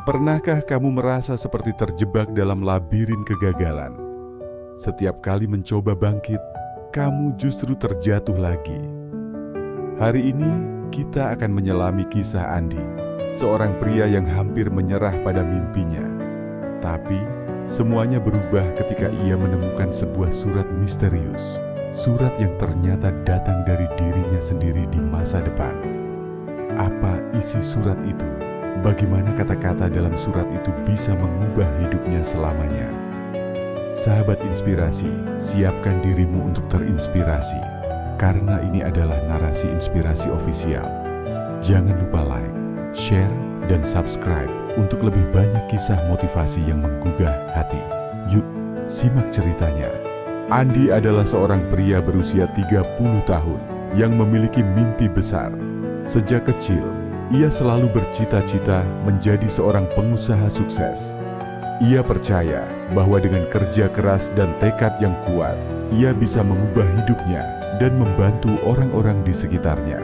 Pernahkah kamu merasa seperti terjebak dalam labirin kegagalan? Setiap kali mencoba bangkit, kamu justru terjatuh lagi. Hari ini, kita akan menyelami kisah Andi, seorang pria yang hampir menyerah pada mimpinya. Tapi, semuanya berubah ketika ia menemukan sebuah surat misterius. Surat yang ternyata datang dari dirinya sendiri di masa depan. Apa isi surat itu? Bagaimana kata-kata dalam surat itu bisa mengubah hidupnya selamanya? Sahabat inspirasi, siapkan dirimu untuk terinspirasi. Karena ini adalah narasi inspirasi ofisial. Jangan lupa like, share, dan subscribe untuk lebih banyak kisah motivasi yang menggugah hati. Yuk, simak ceritanya. Andi adalah seorang pria berusia 30 tahun yang memiliki mimpi besar. Sejak kecil, ia selalu bercita-cita menjadi seorang pengusaha sukses. Ia percaya bahwa dengan kerja keras dan tekad yang kuat, ia bisa mengubah hidupnya dan membantu orang-orang di sekitarnya.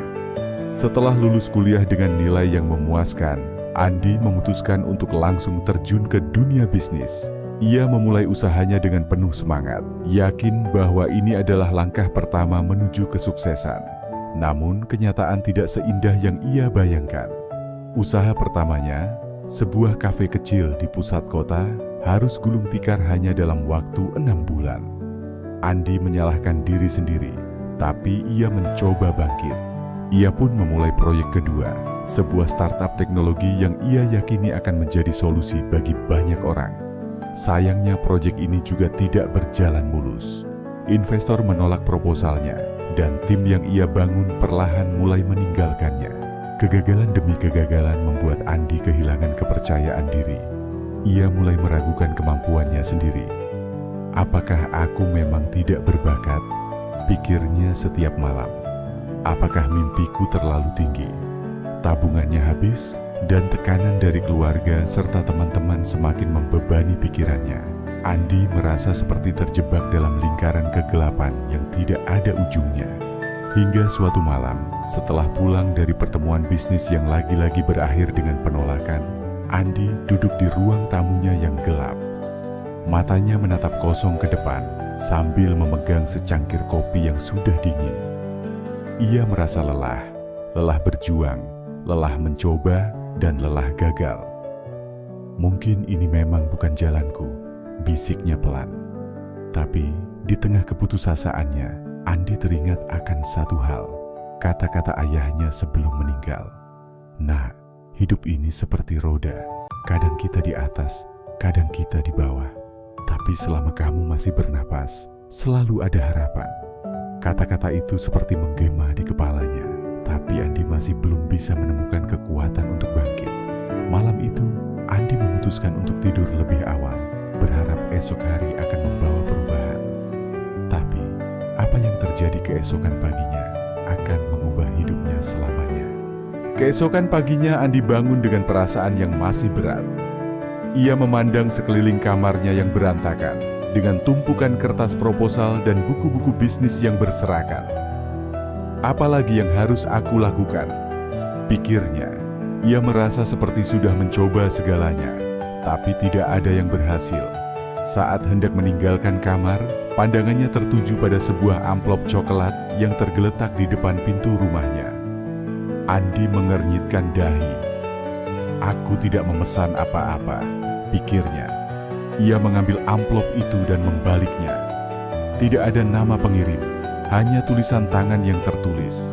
Setelah lulus kuliah dengan nilai yang memuaskan, Andi memutuskan untuk langsung terjun ke dunia bisnis. Ia memulai usahanya dengan penuh semangat, yakin bahwa ini adalah langkah pertama menuju kesuksesan. Namun, kenyataan tidak seindah yang ia bayangkan. Usaha pertamanya, sebuah kafe kecil di pusat kota, harus gulung tikar hanya dalam waktu 6 bulan. Andi menyalahkan diri sendiri, tapi ia mencoba bangkit. Ia pun memulai proyek kedua, sebuah startup teknologi yang ia yakini akan menjadi solusi bagi banyak orang. Sayangnya proyek ini juga tidak berjalan mulus. Investor menolak proposalnya, dan tim yang ia bangun perlahan mulai meninggalkannya. Kegagalan demi kegagalan membuat Andi kehilangan kepercayaan diri. Ia mulai meragukan kemampuannya sendiri. Apakah aku memang tidak berbakat? Pikirnya setiap malam. Apakah mimpiku terlalu tinggi? Tabungannya habis, dan tekanan dari keluarga serta teman-teman semakin membebani pikirannya. Andi merasa seperti terjebak dalam lingkaran kegelapan yang tidak ada ujungnya. Hingga suatu malam, setelah pulang dari pertemuan bisnis yang lagi-lagi berakhir dengan penolakan, Andi duduk di ruang tamunya yang gelap. Matanya menatap kosong ke depan sambil memegang secangkir kopi yang sudah dingin. Ia merasa lelah berjuang, lelah mencoba, dan lelah gagal. Mungkin ini memang bukan jalanku, bisiknya pelan. Tapi di tengah keputusasaannya, Andi teringat akan satu hal, kata-kata ayahnya sebelum meninggal. Nah, hidup ini seperti roda, kadang kita di atas, kadang kita di bawah. Tapi selama kamu masih bernapas, selalu ada harapan. Kata-kata itu seperti menggema di kepalanya, tapi Andi masih belum bisa menemukan kekuatan untuk bangkit. Malam itu, Andi memutuskan untuk tidur lebih awal, berharap esok hari akan membawa perubahan. Tapi, apa yang terjadi keesokan paginya akan mengubah hidupnya selamanya. Keesokan paginya Andi bangun dengan perasaan yang masih berat. Ia memandang sekeliling kamarnya yang berantakan, dengan tumpukan kertas proposal dan buku-buku bisnis yang berserakan. Apalagi yang harus aku lakukan? Pikirnya, ia merasa seperti sudah mencoba segalanya, tapi tidak ada yang berhasil. Saat hendak meninggalkan kamar, pandangannya tertuju pada sebuah amplop coklat yang tergeletak di depan pintu rumahnya. Andi mengernyitkan dahi. Aku tidak memesan apa-apa, pikirnya. Ia mengambil amplop itu dan membaliknya. Tidak ada nama pengirim, hanya tulisan tangan yang tertulis.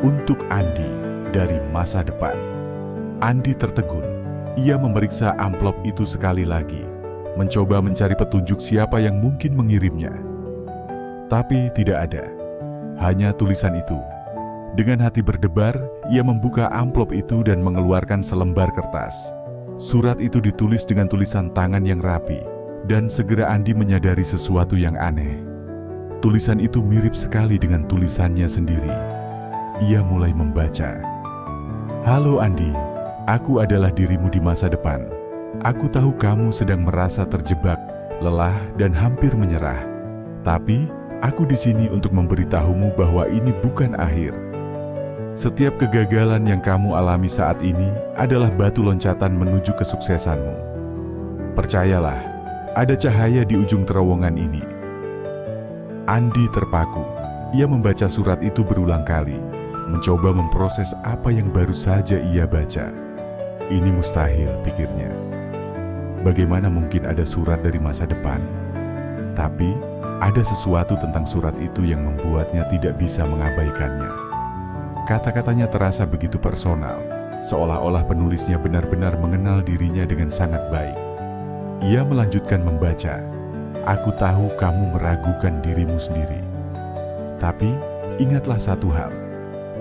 Untuk Andi dari masa depan. Andi tertegun. Ia memeriksa amplop itu sekali lagi, mencoba mencari petunjuk siapa yang mungkin mengirimnya. Tapi tidak ada, hanya tulisan itu. Dengan hati berdebar, ia membuka amplop itu dan mengeluarkan selembar kertas. Surat itu ditulis dengan tulisan tangan yang rapi, dan segera Andi menyadari sesuatu yang aneh. Tulisan itu mirip sekali dengan tulisannya sendiri. Ia mulai membaca. Halo Andi, aku adalah dirimu di masa depan. Aku tahu kamu sedang merasa terjebak, lelah, dan hampir menyerah. Tapi, aku di sini untuk memberitahumu bahwa ini bukan akhir. Setiap kegagalan yang kamu alami saat ini adalah batu loncatan menuju kesuksesanmu. Percayalah, ada cahaya di ujung terowongan ini. Andi terpaku. Ia membaca surat itu berulang kali, mencoba memproses apa yang baru saja ia baca. Ini mustahil, pikirnya. Bagaimana mungkin ada surat dari masa depan? Tapi, ada sesuatu tentang surat itu yang membuatnya tidak bisa mengabaikannya. Kata-katanya terasa begitu personal, seolah-olah penulisnya benar-benar mengenal dirinya dengan sangat baik. Ia melanjutkan membaca, "Aku tahu kamu meragukan dirimu sendiri. Tapi, ingatlah satu hal,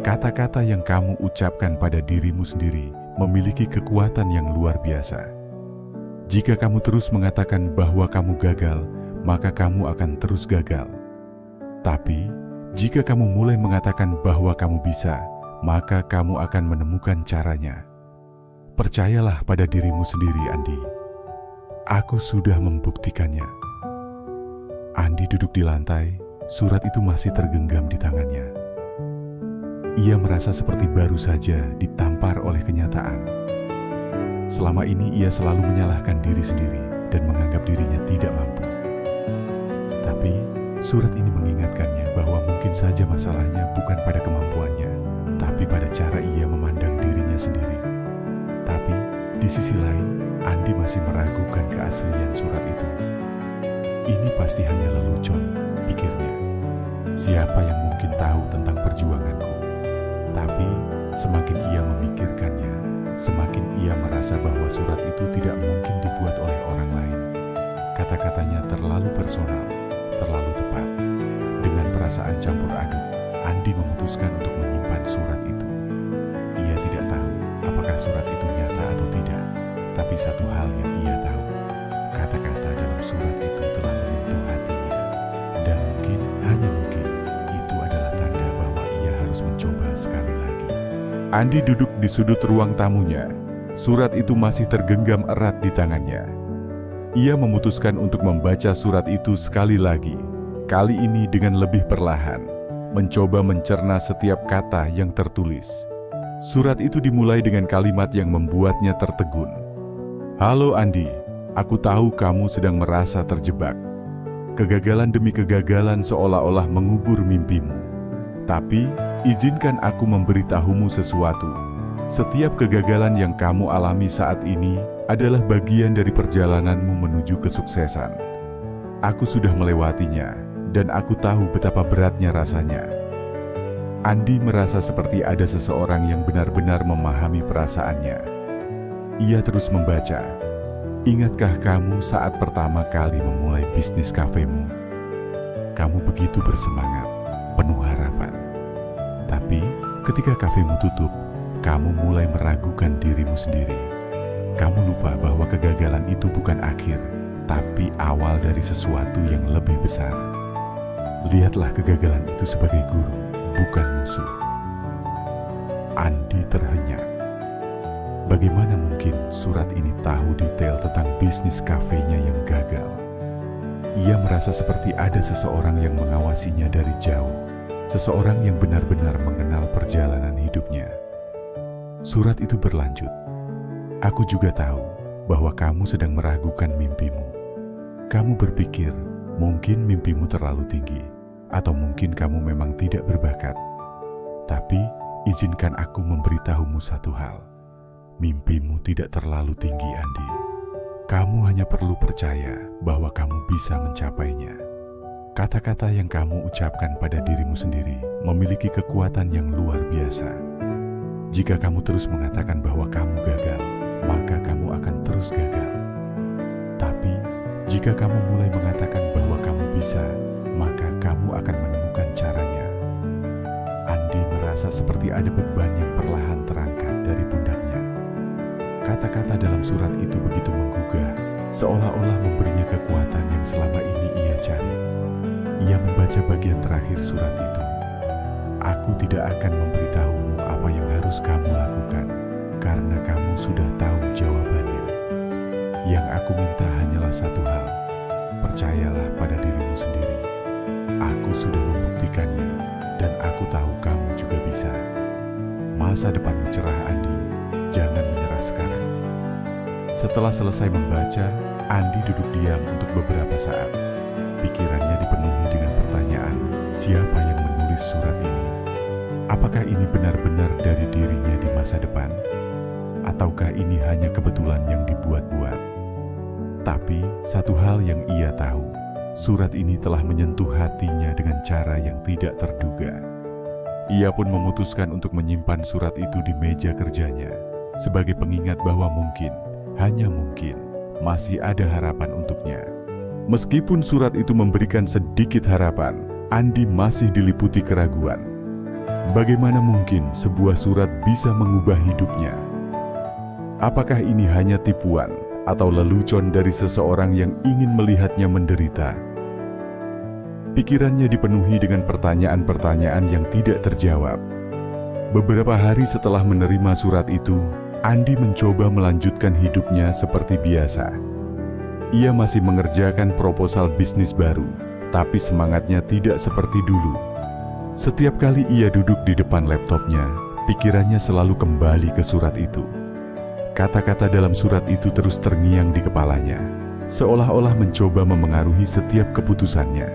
kata-kata yang kamu ucapkan pada dirimu sendiri memiliki kekuatan yang luar biasa. Jika kamu terus mengatakan bahwa kamu gagal, maka kamu akan terus gagal. Tapi, jika kamu mulai mengatakan bahwa kamu bisa, maka kamu akan menemukan caranya. Percayalah pada dirimu sendiri, Andi. Aku sudah membuktikannya." Andi duduk di lantai, surat itu masih tergenggam di tangannya. Ia merasa seperti baru saja ditampar oleh kenyataan. Selama ini ia selalu menyalahkan diri sendiri dan menganggap dirinya tidak mampu. Tapi, surat ini mengingatkannya bahwa mungkin saja masalahnya bukan pada kemampuannya, tapi pada cara ia memandang dirinya sendiri. Tapi, di sisi lain, Andi masih meragukan keaslian surat itu. Ini pasti hanya lelucon, pikirnya. Siapa yang mungkin tahu tentang perjuanganku? Tapi, semakin ia memikirkannya, semakin ia merasa bahwa surat itu tidak mungkin dibuat oleh orang lain. Kata-katanya terlalu personal, terlalu tepat. Dengan perasaan campur aduk, Andi memutuskan untuk menyimpan surat itu. Ia tidak tahu apakah surat itu nyata atau tidak, tapi satu hal yang ia tahu, kata-kata dalam surat itu telah menyentuh hatinya. Dan mungkin, hanya mungkin, itu adalah tanda bahwa ia harus mencoba sekali lagi. Andi duduk di sudut ruang tamunya. Surat itu masih tergenggam erat di tangannya. Ia memutuskan untuk membaca surat itu sekali lagi, kali ini dengan lebih perlahan, mencoba mencerna setiap kata yang tertulis. Surat itu dimulai dengan kalimat yang membuatnya tertegun. "Halo Andi, aku tahu kamu sedang merasa terjebak. Kegagalan demi kegagalan seolah-olah mengubur mimpimu. Tapi, izinkan aku memberitahumu sesuatu. Setiap kegagalan yang kamu alami saat ini adalah bagian dari perjalananmu menuju kesuksesan. Aku sudah melewatinya, dan aku tahu betapa beratnya rasanya." Andi merasa seperti ada seseorang yang benar-benar memahami perasaannya. Ia terus membaca, "Ingatkah kamu saat pertama kali memulai bisnis kafemu? Kamu begitu bersemangat, penuh harapan. Tapi ketika kafemu tutup, kamu mulai meragukan dirimu sendiri. Kamu lupa bahwa kegagalan itu bukan akhir, tapi awal dari sesuatu yang lebih besar. Lihatlah kegagalan itu sebagai guru, bukan musuh." Andi terhenyak. Bagaimana mungkin surat ini tahu detail tentang bisnis kafenya yang gagal? Ia merasa seperti ada seseorang yang mengawasinya dari jauh, seseorang yang benar-benar mengenal perjalanan hidupnya. Surat itu berlanjut, "Aku juga tahu bahwa kamu sedang meragukan mimpimu. Kamu berpikir mungkin mimpimu terlalu tinggi, atau mungkin kamu memang tidak berbakat. Tapi, izinkan aku memberitahumu satu hal. Mimpimu tidak terlalu tinggi, Andi. Kamu hanya perlu percaya bahwa kamu bisa mencapainya. Kata-kata yang kamu ucapkan pada dirimu sendiri memiliki kekuatan yang luar biasa. Jika kamu terus mengatakan bahwa kamu gagal, maka kamu akan terus gagal. Tapi, jika kamu mulai mengatakan bahwa kamu bisa, maka kamu akan menemukan caranya." Andi merasa seperti ada beban yang perlahan terangkat dari pundaknya. Kata-kata dalam surat itu begitu menggugah, seolah-olah memberinya kekuatan yang selama ini ia cari. Ia membaca bagian terakhir surat itu. "Aku tidak akan memberitahumu apa yang harus kamu lakukan, karena kamu sudah tahu jawabannya. Yang aku minta hanyalah satu hal, percayalah pada dirimu sendiri. Aku sudah membuktikannya, dan aku tahu kamu juga bisa." Masa depanmu cerah, Andi. Jangan menyerah sekarang. Setelah selesai membaca, Andi duduk diam untuk beberapa saat. Pikirannya dipenuhi dengan pertanyaan, siapa yang menulis surat ini? Apakah ini benar-benar dari dirinya di masa depan? Ataukah ini hanya kebetulan yang dibuat-buat? Tapi satu hal yang ia tahu, surat ini telah menyentuh hatinya dengan cara yang tidak terduga. Ia pun memutuskan untuk menyimpan surat itu di meja kerjanya, sebagai pengingat bahwa mungkin, hanya mungkin, masih ada harapan untuknya. Meskipun surat itu memberikan sedikit harapan, Andi masih diliputi keraguan. Bagaimana mungkin sebuah surat bisa mengubah hidupnya? Apakah ini hanya tipuan atau lelucon dari seseorang yang ingin melihatnya menderita? Pikirannya dipenuhi dengan pertanyaan-pertanyaan yang tidak terjawab. Beberapa hari setelah menerima surat itu, Andi mencoba melanjutkan hidupnya seperti biasa. Ia masih mengerjakan proposal bisnis baru, tapi semangatnya tidak seperti dulu. Setiap kali ia duduk di depan laptopnya, pikirannya selalu kembali ke surat itu. Kata-kata dalam surat itu terus terngiang di kepalanya, seolah-olah mencoba memengaruhi setiap keputusannya.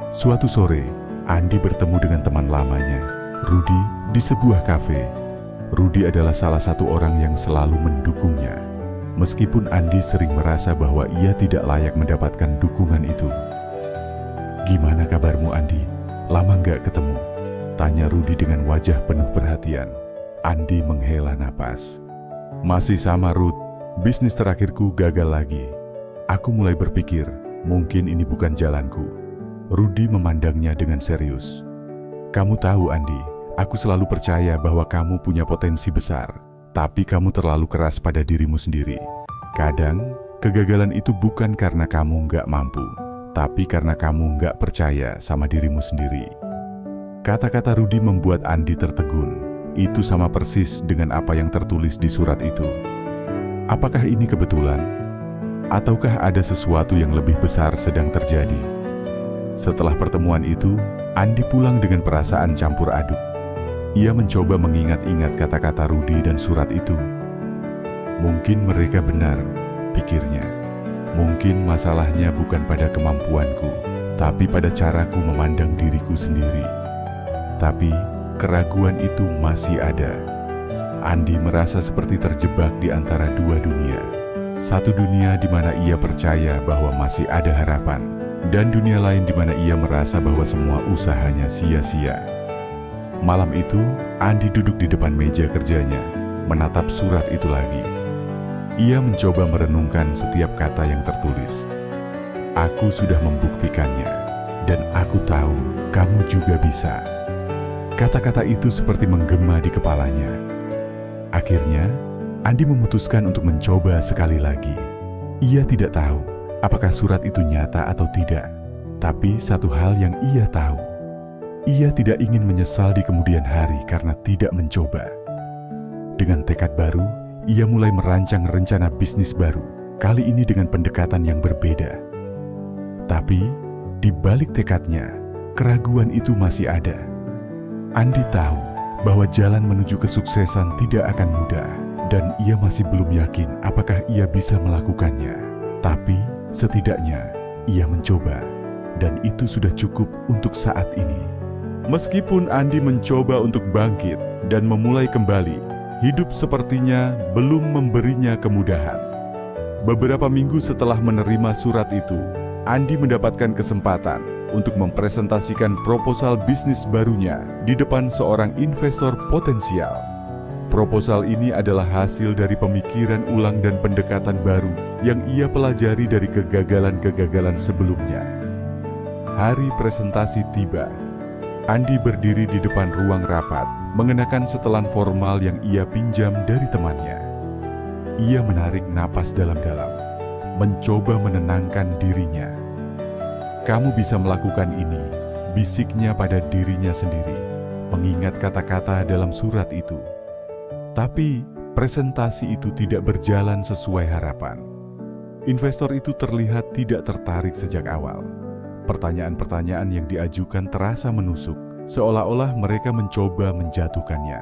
Suatu sore, Andi bertemu dengan teman lamanya, Rudy, di sebuah kafe. Rudy adalah salah satu orang yang selalu mendukungnya, meskipun Andi sering merasa bahwa ia tidak layak mendapatkan dukungan itu. "Gimana kabarmu, Andi? Lama nggak ketemu?" tanya Rudy dengan wajah penuh perhatian. Andi menghela napas. "Masih sama, Ruth. Bisnis terakhirku gagal lagi. Aku mulai berpikir, mungkin ini bukan jalanku." Rudy memandangnya dengan serius. "Kamu tahu, Andi, aku selalu percaya bahwa kamu punya potensi besar, tapi kamu terlalu keras pada dirimu sendiri. Kadang, kegagalan itu bukan karena kamu nggak mampu, tapi karena kamu nggak percaya sama dirimu sendiri." Kata-kata Rudy membuat Andi tertegun. Itu sama persis dengan apa yang tertulis di surat itu. Apakah ini kebetulan? Ataukah ada sesuatu yang lebih besar sedang terjadi? Setelah pertemuan itu, Andi pulang dengan perasaan campur aduk. Ia mencoba mengingat-ingat kata-kata Rudy dan surat itu. Mungkin mereka benar, pikirnya. Mungkin masalahnya bukan pada kemampuanku, tapi pada caraku memandang diriku sendiri. Tapi keraguan itu masih ada. Andi merasa seperti terjebak di antara dua dunia. Satu dunia di mana ia percaya bahwa masih ada harapan, dan dunia lain di mana ia merasa bahwa semua usahanya sia-sia. Malam itu, Andi duduk di depan meja kerjanya, menatap surat itu lagi. Ia mencoba merenungkan setiap kata yang tertulis. "Aku sudah membuktikannya, dan aku tahu kamu juga bisa." Kata-kata itu seperti menggema di kepalanya. Akhirnya, Andi memutuskan untuk mencoba sekali lagi. Ia tidak tahu apakah surat itu nyata atau tidak, tapi satu hal yang ia tahu, ia tidak ingin menyesal di kemudian hari karena tidak mencoba. Dengan tekad baru, ia mulai merancang rencana bisnis baru, kali ini dengan pendekatan yang berbeda. Tapi, di balik tekadnya, keraguan itu masih ada. Andi tahu bahwa jalan menuju kesuksesan tidak akan mudah, dan ia masih belum yakin apakah ia bisa melakukannya. Tapi, setidaknya, ia mencoba, dan itu sudah cukup untuk saat ini. Meskipun Andi mencoba untuk bangkit dan memulai kembali, hidup sepertinya belum memberinya kemudahan. Beberapa minggu setelah menerima surat itu, Andi mendapatkan kesempatan untuk mempresentasikan proposal bisnis barunya di depan seorang investor potensial. Proposal ini adalah hasil dari pemikiran ulang dan pendekatan baru yang ia pelajari dari kegagalan-kegagalan sebelumnya. Hari presentasi tiba. Andi berdiri di depan ruang rapat, mengenakan setelan formal yang ia pinjam dari temannya. Ia menarik napas dalam-dalam, mencoba menenangkan dirinya. "Kamu bisa melakukan ini," bisiknya pada dirinya sendiri, mengingat kata-kata dalam surat itu. Tapi presentasi itu tidak berjalan sesuai harapan. Investor itu terlihat tidak tertarik sejak awal. Pertanyaan-pertanyaan yang diajukan terasa menusuk, seolah-olah mereka mencoba menjatuhkannya.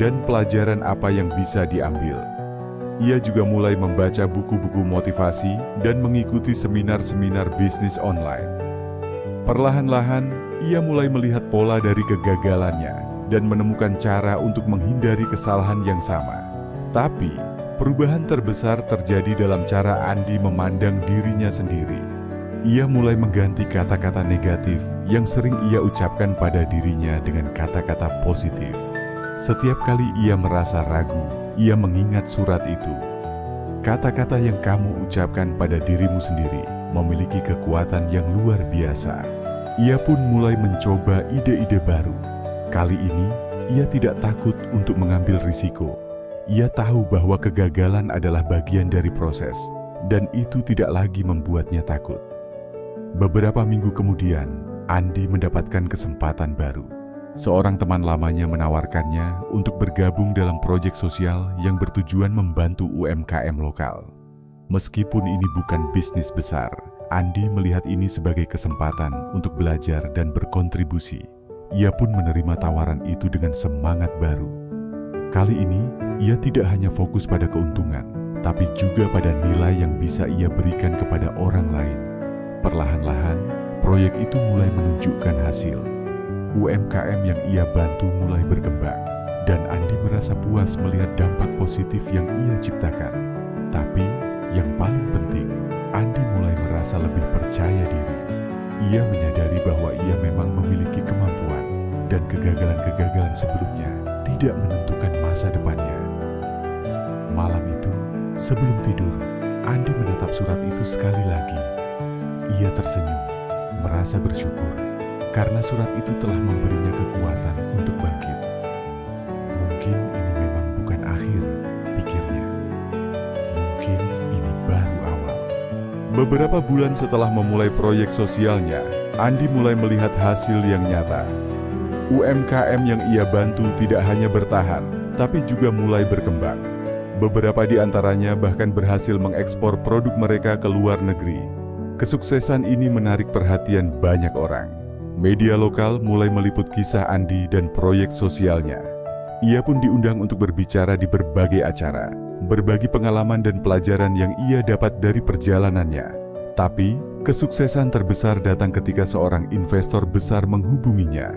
dan pelajaran apa yang bisa diambil. Ia juga mulai membaca buku-buku motivasi dan mengikuti seminar-seminar bisnis online. Perlahan-lahan, ia mulai melihat pola dari kegagalannya dan menemukan cara untuk menghindari kesalahan yang sama. Tapi, perubahan terbesar terjadi dalam cara Andi memandang dirinya sendiri. Ia mulai mengganti kata-kata negatif yang sering ia ucapkan pada dirinya dengan kata-kata positif. Setiap kali ia merasa ragu, ia mengingat surat itu. Kata-kata yang kamu ucapkan pada dirimu sendiri memiliki kekuatan yang luar biasa. Ia pun mulai mencoba ide-ide baru. Kali ini, ia tidak takut untuk mengambil risiko. Ia tahu bahwa kegagalan adalah bagian dari proses, dan itu tidak lagi membuatnya takut. Beberapa minggu kemudian, Andi mendapatkan kesempatan baru. Seorang teman lamanya menawarkannya untuk bergabung dalam proyek sosial yang bertujuan membantu UMKM lokal. Meskipun ini bukan bisnis besar, Andi melihat ini sebagai kesempatan untuk belajar dan berkontribusi. Ia pun menerima tawaran itu dengan semangat baru. Kali ini, ia tidak hanya fokus pada keuntungan, tapi juga pada nilai yang bisa ia berikan kepada orang lain. Perlahan-lahan, proyek itu mulai menunjukkan hasil. UMKM yang ia bantu mulai berkembang, dan Andi merasa puas melihat dampak positif yang ia ciptakan. Tapi, yang paling penting, Andi mulai merasa lebih percaya diri. Ia menyadari bahwa ia memang memiliki kemampuan, dan kegagalan-kegagalan sebelumnya tidak menentukan masa depannya. Malam itu, sebelum tidur, Andi menatap surat itu sekali lagi. Ia tersenyum, merasa bersyukur, karena surat itu telah memberinya kekuatan untuk bangkit. Mungkin ini memang bukan akhir, pikirnya. Mungkin ini baru awal. Beberapa bulan setelah memulai proyek sosialnya, Andi mulai melihat hasil yang nyata. UMKM yang ia bantu tidak hanya bertahan, tapi juga mulai berkembang. Beberapa di antaranya bahkan berhasil mengekspor produk mereka ke luar negeri. Kesuksesan ini menarik perhatian banyak orang. Media lokal mulai meliput kisah Andi dan proyek sosialnya. Ia pun diundang untuk berbicara di berbagai acara, berbagi pengalaman dan pelajaran yang ia dapat dari perjalanannya. Tapi, kesuksesan terbesar datang ketika seorang investor besar menghubunginya.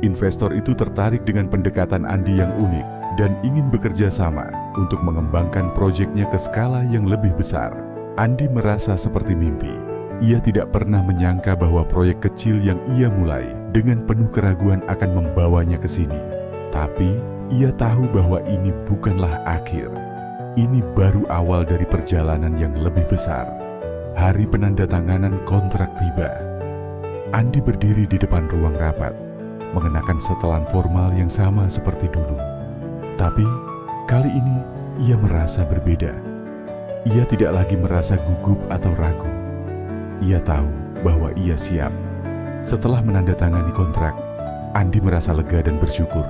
Investor itu tertarik dengan pendekatan Andi yang unik dan ingin bekerja sama untuk mengembangkan proyeknya ke skala yang lebih besar. Andi merasa seperti mimpi. Ia tidak pernah menyangka bahwa proyek kecil yang ia mulai dengan penuh keraguan akan membawanya ke sini. Tapi, ia tahu bahwa ini bukanlah akhir. Ini baru awal dari perjalanan yang lebih besar. Hari penandatanganan kontrak tiba. Andi berdiri di depan ruang rapat, mengenakan setelan formal yang sama seperti dulu. Tapi, kali ini ia merasa berbeda. Ia tidak lagi merasa gugup atau ragu. Ia tahu bahwa ia siap. Setelah menandatangani kontrak, Andi merasa lega dan bersyukur.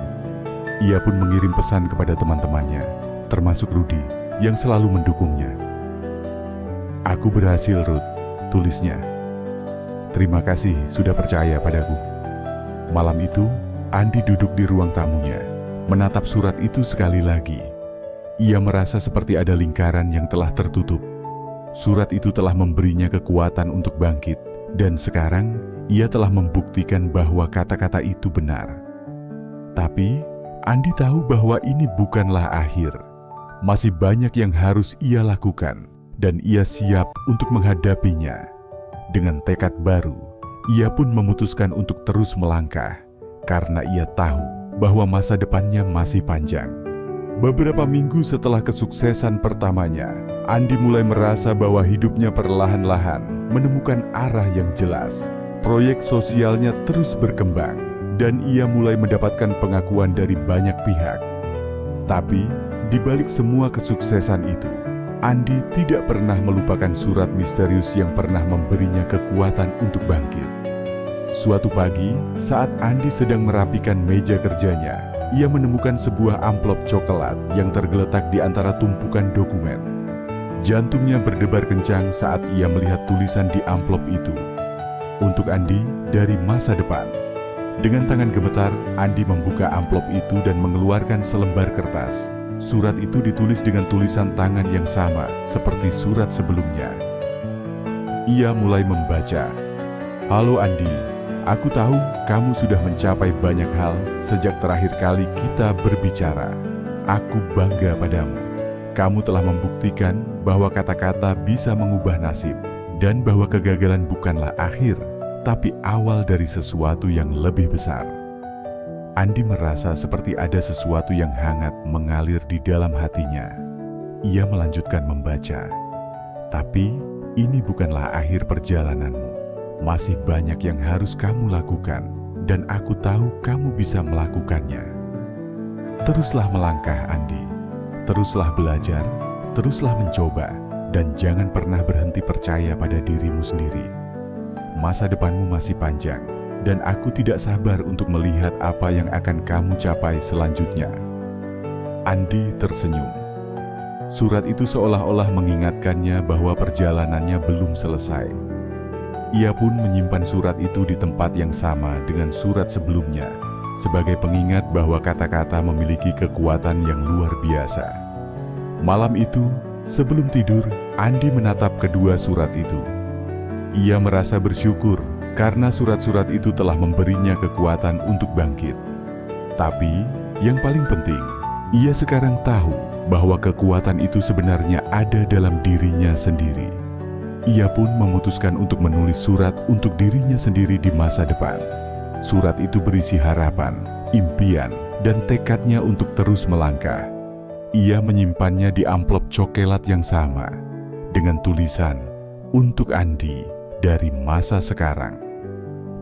Ia pun mengirim pesan kepada teman-temannya, termasuk Rudy, yang selalu mendukungnya. "Aku berhasil, Ruth," tulisnya. "Terima kasih sudah percaya padaku." Malam itu, Andi duduk di ruang tamunya, menatap surat itu sekali lagi. Ia merasa seperti ada lingkaran yang telah tertutup. Surat itu telah memberinya kekuatan untuk bangkit, dan sekarang ia telah membuktikan bahwa kata-kata itu benar. Tapi, Andi tahu bahwa ini bukanlah akhir. Masih banyak yang harus ia lakukan, dan ia siap untuk menghadapinya. Dengan tekad baru, ia pun memutuskan untuk terus melangkah, karena ia tahu bahwa masa depannya masih panjang. Beberapa minggu setelah kesuksesan pertamanya, Andi mulai merasa bahwa hidupnya perlahan-lahan menemukan arah yang jelas. Proyek sosialnya terus berkembang, dan ia mulai mendapatkan pengakuan dari banyak pihak. Tapi, di balik semua kesuksesan itu, Andi tidak pernah melupakan surat misterius yang pernah memberinya kekuatan untuk bangkit. Suatu pagi, saat Andi sedang merapikan meja kerjanya, ia menemukan sebuah amplop coklat yang tergeletak di antara tumpukan dokumen. Jantungnya berdebar kencang saat ia melihat tulisan di amplop itu. "Untuk Andi dari masa depan." Dengan tangan gemetar, Andi membuka amplop itu dan mengeluarkan selembar kertas. Surat itu ditulis dengan tulisan tangan yang sama seperti surat sebelumnya. Ia mulai membaca. "Halo Andi, aku tahu kamu sudah mencapai banyak hal sejak terakhir kali kita berbicara. Aku bangga padamu. Kamu telah membuktikan bahwa kata-kata bisa mengubah nasib dan bahwa kegagalan bukanlah akhir, tapi awal dari sesuatu yang lebih besar." Andi merasa seperti ada sesuatu yang hangat mengalir di dalam hatinya. Ia melanjutkan membaca. "Tapi ini bukanlah akhir perjalananmu. Masih banyak yang harus kamu lakukan, dan aku tahu kamu bisa melakukannya. Teruslah melangkah, Andi. Teruslah belajar, teruslah mencoba, dan jangan pernah berhenti percaya pada dirimu sendiri. Masa depanmu masih panjang, dan aku tidak sabar untuk melihat apa yang akan kamu capai selanjutnya." Andi tersenyum. Surat itu seolah-olah mengingatkannya bahwa perjalanannya belum selesai. Ia pun menyimpan surat itu di tempat yang sama dengan surat sebelumnya, sebagai pengingat bahwa kata-kata memiliki kekuatan yang luar biasa. Malam itu, sebelum tidur, Andi menatap kedua surat itu. Ia merasa bersyukur karena surat-surat itu telah memberinya kekuatan untuk bangkit. Tapi, yang paling penting, ia sekarang tahu bahwa kekuatan itu sebenarnya ada dalam dirinya sendiri. Ia pun memutuskan untuk menulis surat untuk dirinya sendiri di masa depan. Surat itu berisi harapan, impian, dan tekadnya untuk terus melangkah. Ia menyimpannya di amplop coklat yang sama, dengan tulisan, "Untuk Andi dari masa sekarang."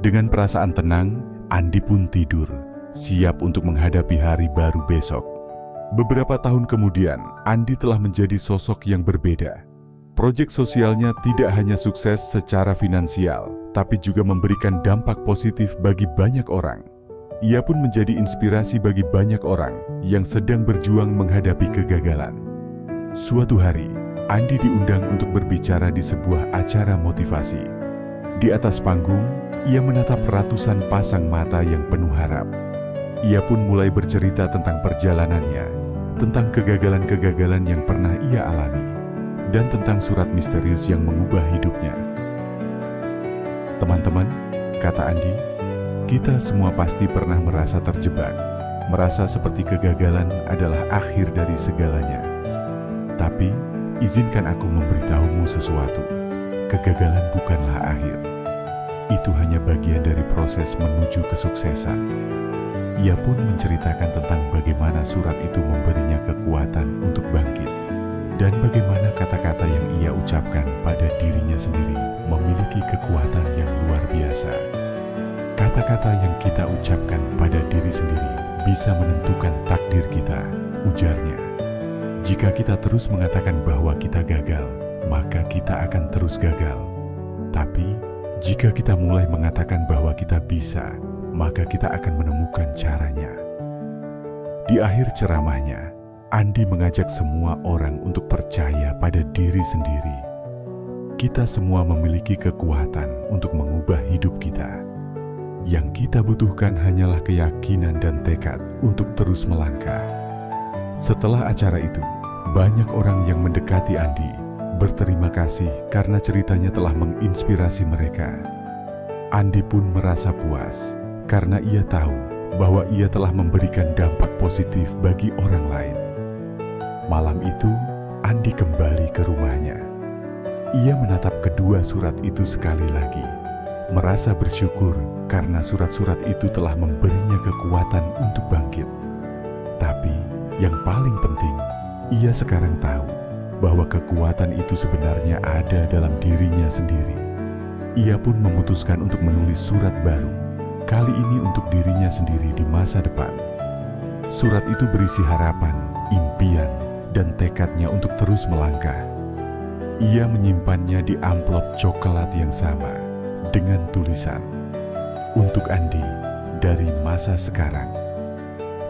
Dengan perasaan tenang, Andi pun tidur, siap untuk menghadapi hari baru besok. Beberapa tahun kemudian, Andi telah menjadi sosok yang berbeda. Proyek sosialnya tidak hanya sukses secara finansial, tapi juga memberikan dampak positif bagi banyak orang. Ia pun menjadi inspirasi bagi banyak orang yang sedang berjuang menghadapi kegagalan. Suatu hari, Andi diundang untuk berbicara di sebuah acara motivasi. Di atas panggung, ia menatap ratusan pasang mata yang penuh harap. Ia pun mulai bercerita tentang perjalanannya, tentang kegagalan-kegagalan yang pernah ia alami, dan tentang surat misterius yang mengubah hidupnya. "Teman-teman," kata Andi, "kita semua pasti pernah merasa terjebak, merasa seperti kegagalan adalah akhir dari segalanya. Tapi, izinkan aku memberitahumu sesuatu. Kegagalan bukanlah akhir. Itu hanya bagian dari proses menuju kesuksesan." Ia pun menceritakan tentang bagaimana surat itu memberinya kekuatan untuk bangkit, dan bagaimana kata-kata yang ia ucapkan pada dirinya sendiri memiliki kekuatan yang luar biasa. "Kata-kata yang kita ucapkan pada diri sendiri bisa menentukan takdir kita," ujarnya. "Jika kita terus mengatakan bahwa kita gagal, maka kita akan terus gagal. Tapi, jika kita mulai mengatakan bahwa kita bisa, maka kita akan menemukan caranya." Di akhir ceramahnya, Andi mengajak semua orang untuk percaya pada diri sendiri. Kita semua memiliki kekuatan untuk mengubah hidup kita. Yang kita butuhkan hanyalah keyakinan dan tekad untuk terus melangkah. Setelah acara itu, banyak orang yang mendekati Andi berterima kasih karena ceritanya telah menginspirasi mereka. Andi pun merasa puas karena ia tahu bahwa ia telah memberikan dampak positif bagi orang lain. Malam itu, Andi kembali ke rumahnya. Ia menatap kedua surat itu sekali lagi, merasa bersyukur karena surat-surat itu telah memberinya kekuatan untuk bangkit. Tapi, yang paling penting, ia sekarang tahu bahwa kekuatan itu sebenarnya ada dalam dirinya sendiri. Ia pun memutuskan untuk menulis surat baru, kali ini untuk dirinya sendiri di masa depan. Surat itu berisi harapan, impian, dan tekadnya untuk terus melangkah. Ia menyimpannya di amplop coklat yang sama dengan tulisan, "Untuk Andi dari masa sekarang."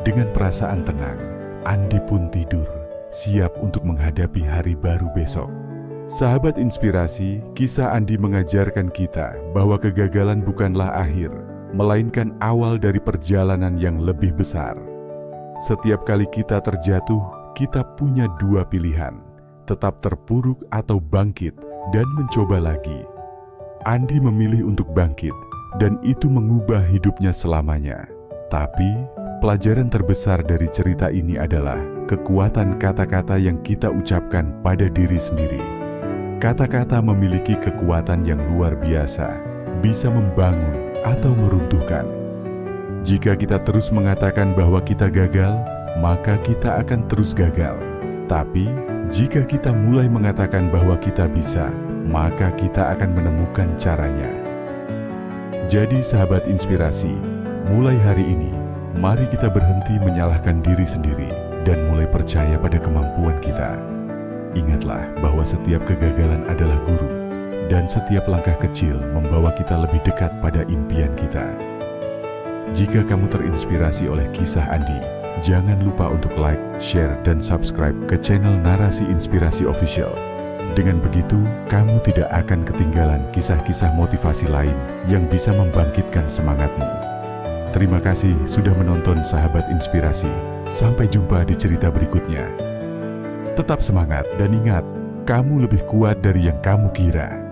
Dengan perasaan tenang, Andi pun tidur, siap untuk menghadapi hari baru besok. Sahabat inspirasi, kisah Andi mengajarkan kita bahwa kegagalan bukanlah akhir, melainkan awal dari perjalanan yang lebih besar. Setiap kali kita terjatuh, kita punya dua pilihan, tetap terpuruk atau bangkit dan mencoba lagi. Andi memilih untuk bangkit, dan itu mengubah hidupnya selamanya. Tapi, pelajaran terbesar dari cerita ini adalah kekuatan kata-kata yang kita ucapkan pada diri sendiri. Kata-kata memiliki kekuatan yang luar biasa, bisa membangun atau meruntuhkan. Jika kita terus mengatakan bahwa kita gagal, maka kita akan terus gagal. Tapi, jika kita mulai mengatakan bahwa kita bisa, maka kita akan menemukan caranya. Jadi sahabat inspirasi, mulai hari ini, mari kita berhenti menyalahkan diri sendiri dan mulai percaya pada kemampuan kita. Ingatlah bahwa setiap kegagalan adalah guru, dan setiap langkah kecil membawa kita lebih dekat pada impian kita. Jika kamu terinspirasi oleh kisah Andi, jangan lupa untuk like, share, dan subscribe ke channel Narasi Inspirasi Official. Dengan begitu, kamu tidak akan ketinggalan kisah-kisah motivasi lain yang bisa membangkitkan semangatmu. Terima kasih sudah menonton sahabat inspirasi. Sampai jumpa di cerita berikutnya. Tetap semangat dan ingat, kamu lebih kuat dari yang kamu kira.